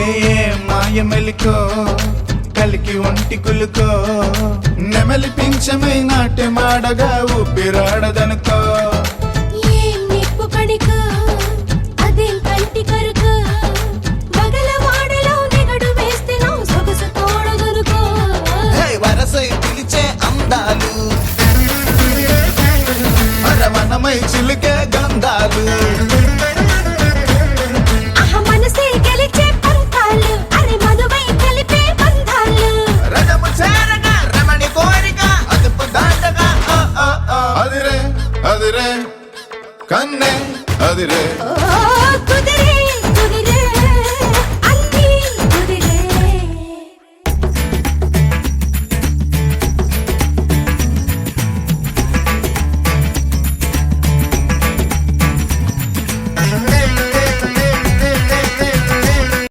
ఏ మాయ మెలికో కలికి ఒంటి కులుకో నెమలి పింఛమై నాట్యమాడగా ఊపిరాడదనుకో ఏం నిప్పు కడికో అదేం కంటి కరుకో బగలవాడలో నిగడు వేస్తే నా సొగసు తోడదనుకో వరసై పిలిచే అందాలు మనమై చిలికే గంధాలు మనసే గెలిచే పంతాలు అరే మధువై కలిపే బంధాలు రథము చేరగా రమణి కోరిక అదుపు దాటగా అదిరే అదిరే కన్నే అదిరే